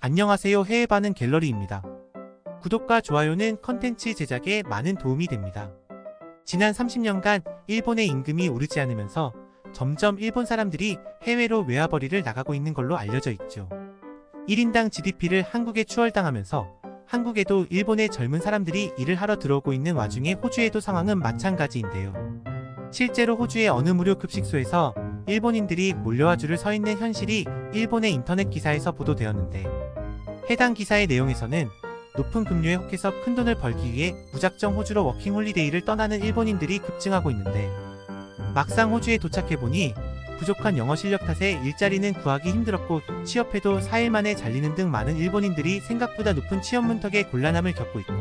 안녕하세요. 해외 반응 갤러리입니다. 구독과 좋아요는 컨텐츠 제작에 많은 도움이 됩니다. 지난 30년간 일본의 임금이 오르지 않으면서 점점 일본 사람들이 해외로 외화벌이를 나가고 있는 걸로 알려져 있죠. 1인당 GDP를 한국에 추월당하면서 한국에도 일본의 젊은 사람들이 일을 하러 들어오고 있는 와중에 호주에도 상황은 마찬가지인데요. 실제로 호주의 어느 무료 급식소에서 일본인들이 몰려와 줄을 서 있는 현실이 일본의 인터넷 기사에서 보도되었는데, 해당 기사의 내용에서는 높은 급료에 혹해서 큰돈을 벌기 위해 무작정 호주로 워킹홀리데이를 떠나는 일본인들이 급증하고 있는데, 막상 호주에 도착해보니 부족한 영어 실력 탓에 일자리는 구하기 힘들었고 취업해도 4일 만에 잘리는 등 많은 일본인들이 생각보다 높은 취업 문턱에 곤란함을 겪고 있고,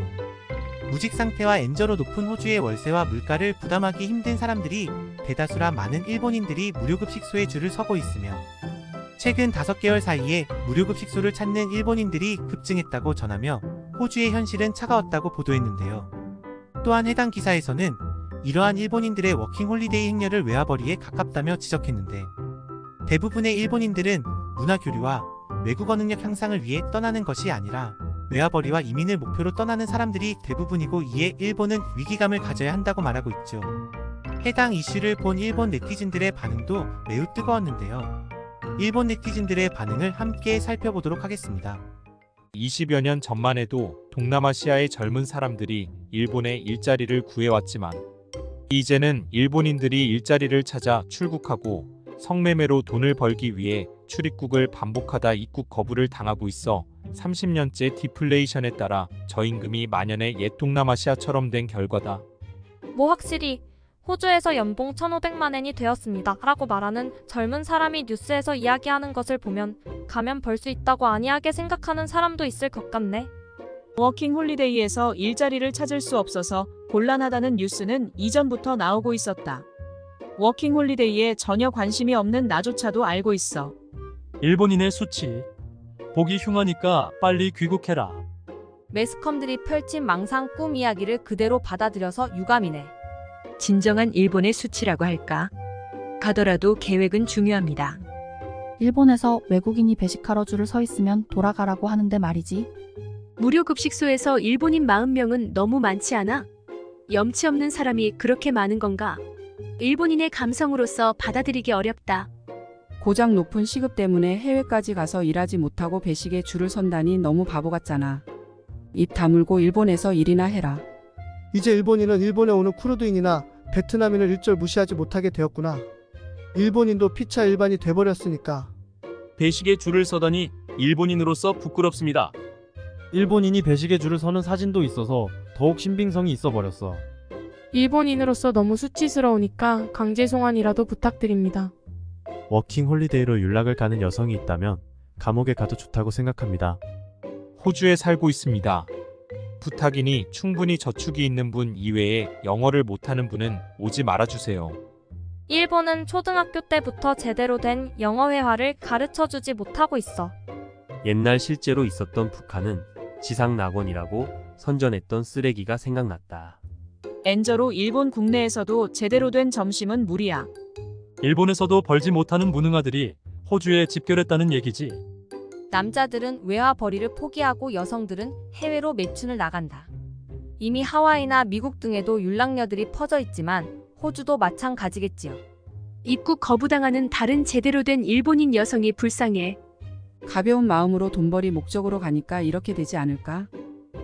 무직 상태와 엔저로 높은 호주의 월세와 물가를 부담하기 힘든 사람들이 대다수라 많은 일본인들이 무료급식소에 줄을 서고 있으며, 최근 5개월 사이에 무료급식소를 찾는 일본인들이 급증했다고 전하며 호주의 현실은 차가웠다고 보도했는데요. 또한 해당 기사에서는 이러한 일본인들의 워킹홀리데이 행렬을 외화벌이에 가깝다며 지적했는데, 대부분의 일본인들은 문화교류와 외국어 능력 향상을 위해 떠나는 것이 아니라 외화벌이와 이민을 목표로 떠나는 사람들이 대부분이고, 이에 일본은 위기감을 가져야 한다고 말하고 있죠. 해당 이슈를 본 일본 네티즌들의 반응도 매우 뜨거웠는데요. 일본 네티즌들의 반응을 함께 살펴보도록 하겠습니다. 20여 년 전만 해도 동남아시아의 젊은 사람들이 일본에 일자리를 구해왔지만, 이제는 일본인들이 일자리를 찾아 출국하고 성매매로 돈을 벌기 위해 출입국을 반복하다 입국 거부를 당하고 있어 30년째 디플레이션에 따라 저임금이 만연해 옛 동남아시아처럼 된 결과다. 확실히 호주에서 연봉 1,500만 엔이 되었습니다 라고 말하는 젊은 사람이 뉴스에서 이야기하는 것을 보면 가면 벌 수 있다고 안이하게 생각하는 사람도 있을 것 같네. 워킹 홀리데이에서 일자리를 찾을 수 없어서 곤란하다는 뉴스는 이전부터 나오고 있었다. 워킹 홀리데이에 전혀 관심이 없는 나조차도 알고 있어. 일본인의 수치. 보기 흉하니까 빨리 귀국해라. 매스컴들이 펼친 망상 꿈 이야기를 그대로 받아들여서 유감이네. 진정한 일본의 수치라고 할까? 가더라도 계획은 중요합니다. 일본에서 외국인이 배식하러 줄을 서 있으면 돌아가라고 하는데 말이지. 무료급식소에서 일본인 40명은 너무 많지 않아? 염치 없는 사람이 그렇게 많은 건가? 일본인의 감성으로서 받아들이기 어렵다. 고작 높은 시급 때문에 해외까지 가서 일하지 못하고 배식에 줄을 선다니 너무 바보 같잖아. 입 다물고 일본에서 일이나 해라. 이제 일본인은 일본에 오는 쿠르드인이나 베트남인을 일절 무시하지 못하게 되었구나. 일본인도 피차 일반이 돼버렸으니까. 배식에 줄을 서다니 일본인으로서 부끄럽습니다. 일본인이 배식에 줄을 서는 사진도 있어서 더욱 신빙성이 있어 버렸어. 일본인으로서 너무 수치스러우니까 강제 송환이라도 부탁드립니다. 워킹 홀리데이로 윤락을 가는 여성이 있다면 감옥에 가도 좋다고 생각합니다. 호주에 살고 있습니다. 부탁이니 충분히 저축이 있는 분 이외에 영어를 못하는 분은 오지 말아주세요. 일본은 초등학교 때부터 제대로 된 영어 회화를 가르쳐주지 못하고 있어. 옛날 실제로 있었던 북한은 지상낙원이라고 선전했던 쓰레기가 생각났다. 엔저로 일본 국내에서도 제대로 된 점심은 무리야. 일본에서도 벌지 못하는 무능아들이 호주에 집결했다는 얘기지. 남자들은 외화벌이를 포기하고 여성들은 해외로 매춘을 나간다. 이미 하와이나 미국 등에도 윤락녀들이 퍼져 있지만 호주도 마찬가지겠지요. 입국 거부당하는 다른 제대로 된 일본인 여성이 불쌍해. 가벼운 마음으로 돈벌이 목적으로 가니까 이렇게 되지 않을까?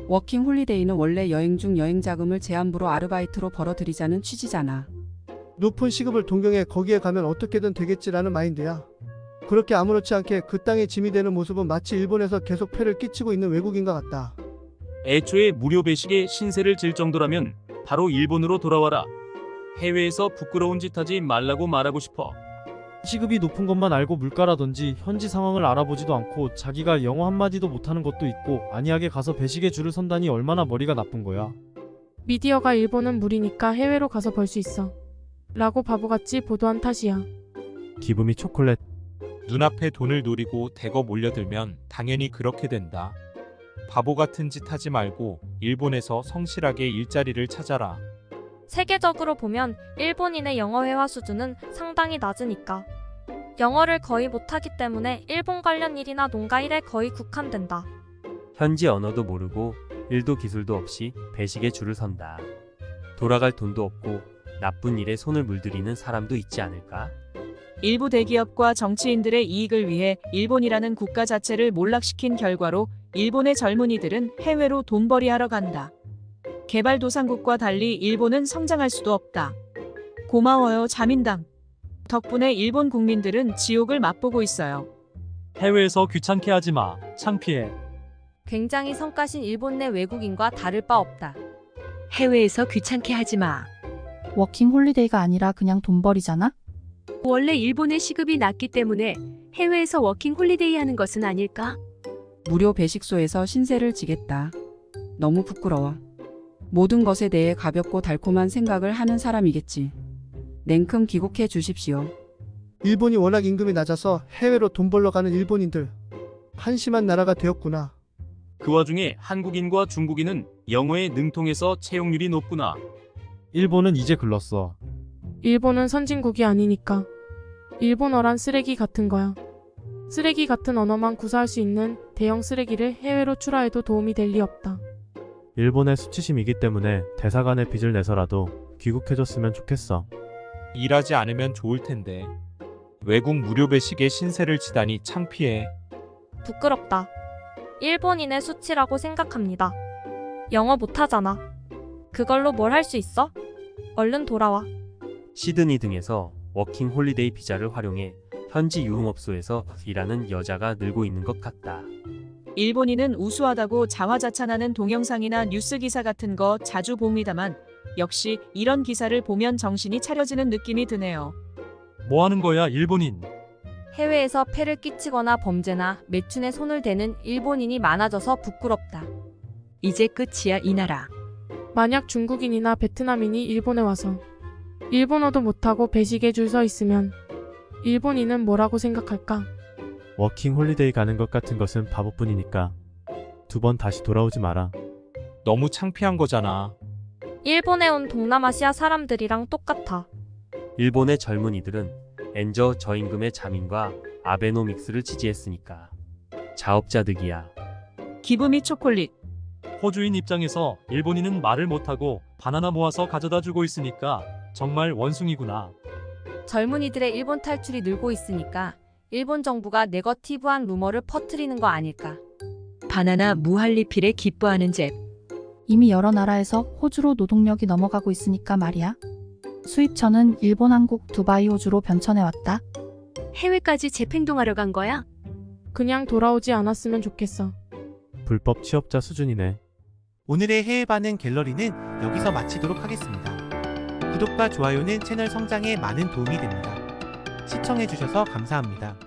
워킹 홀리데이는 원래 여행 중 여행 자금을 제한부로 아르바이트로 벌어들이자는 취지잖아. 높은 시급을 동경해 거기에 가면 어떻게든 되겠지라는 마인드야. 그렇게 아무렇지 않게 그 땅에 짐이 되는 모습은 마치 일본에서 계속 폐를 끼치고 있는 외국인과 같다. 애초에 무료 배식에 신세를 질 정도라면 바로 일본으로 돌아와라. 해외에서 부끄러운 짓 하지 말라고 말하고 싶어. 시급이 높은 것만 알고 물가라든지 현지 상황을 알아보지도 않고 자기가 영어 한마디도 못하는 것도 있고 안이하게 가서 배식에 줄을 선다니 얼마나 머리가 나쁜 거야. 미디어가 일본은 무리니까 해외로 가서 벌 수 있어 라고 바보같이 보도한 탓이야. 기분이 초콜릿. 눈앞에 돈을 노리고 대거 몰려들면 당연히 그렇게 된다. 바보 같은 짓 하지 말고 일본에서 성실하게 일자리를 찾아라. 세계적으로 보면 일본인의 영어 회화 수준은 상당히 낮으니까. 영어를 거의 못하기 때문에 일본 관련 일이나 농가 일에 거의 국한된다. 현지 언어도 모르고 일도 기술도 없이 배식에 줄을 선다. 돌아갈 돈도 없고 나쁜 일에 손을 물들이는 사람도 있지 않을까? 일부 대기업과 정치인들의 이익을 위해 일본이라는 국가 자체를 몰락시킨 결과로 일본의 젊은이들은 해외로 돈벌이하러 간다. 개발도상국과 달리 일본은 성장할 수도 없다. 고마워요, 자민당. 덕분에 일본 국민들은 지옥을 맛보고 있어요. 해외에서 귀찮게 하지 마. 창피해. 굉장히 성가신 일본 내 외국인과 다를 바 없다. 해외에서 귀찮게 하지 마. 워킹 홀리데이가 아니라 그냥 돈벌이잖아? 원래 일본의 시급이 낮기 때문에 해외에서 워킹 홀리데이 하는 것은 아닐까? 무료 배식소에서 신세를 지겠다. 너무 부끄러워. 모든 것에 대해 가볍고 달콤한 생각을 하는 사람이겠지. 냉큼 귀국해 주십시오. 일본이 워낙 임금이 낮아서 해외로 돈 벌러 가는 일본인들. 한심한 나라가 되었구나. 그 와중에 한국인과 중국인은 영어에 능통해서 채용률이 높구나. 일본은 이제 글렀어. 일본은 선진국이 아니니까. 일본어란 쓰레기 같은 거야. 쓰레기 같은 언어만 구사할 수 있는 대형 쓰레기를 해외로 출하해도 도움이 될 리 없다. 일본의 수치심이기 때문에 대사관에 빚을 내서라도 귀국해줬으면 좋겠어. 일하지 않으면 좋을 텐데. 외국 무료 배식에 신세를 지다니 창피해. 부끄럽다. 일본인의 수치라고 생각합니다. 영어 못하잖아. 그걸로 뭘 할 수 있어? 얼른 돌아와. 시드니 등에서 워킹 홀리데이 비자를 활용해 현지 유흥업소에서 일하는 여자가 늘고 있는 것 같다. 일본인은 우수하다고 자화자찬하는 동영상이나 뉴스 기사 같은 거 자주 봅니다만 역시 이런 기사를 보면 정신이 차려지는 느낌이 드네요. 뭐 하는 거야, 일본인? 해외에서 폐를 끼치거나 범죄나 매춘에 손을 대는 일본인이 많아져서 부끄럽다. 이제 끝이야, 이 나라. 만약 중국인이나 베트남인이 일본에 와서 일본어도 못하고 배식에 줄 서 있으면 일본인은 뭐라고 생각할까? 워킹 홀리데이 가는 것 같은 것은 바보뿐이니까 2번 다시 돌아오지 마라. 너무 창피한 거잖아. 일본에 온 동남아시아 사람들이랑 똑같아. 일본의 젊은이들은 엔저 저임금의 자민과 아베노믹스를 지지했으니까 자업자득이야. 기브미 초콜릿. 호주인 입장에서 일본인은 말을 못하고 바나나 모아서 가져다 주고 있으니까 정말 원숭이구나. 젊은이들의 일본 탈출이 늘고 있으니까 일본 정부가 네거티브한 루머를 퍼뜨리는 거 아닐까. 바나나 무할리필에 기뻐하는 잽. 이미 여러 나라에서 호주로 노동력이 넘어가고 있으니까 말이야. 수입처는 일본, 한국, 두바이, 호주로 변천해왔다. 해외까지 재팽동하러 간 거야? 그냥 돌아오지 않았으면 좋겠어. 불법 취업자 수준이네. 오늘의 해외 반응 갤러리는 여기서 마치도록 하겠습니다. 구독과 좋아요는 채널 성장에 많은 도움이 됩니다. 시청해주셔서 감사합니다.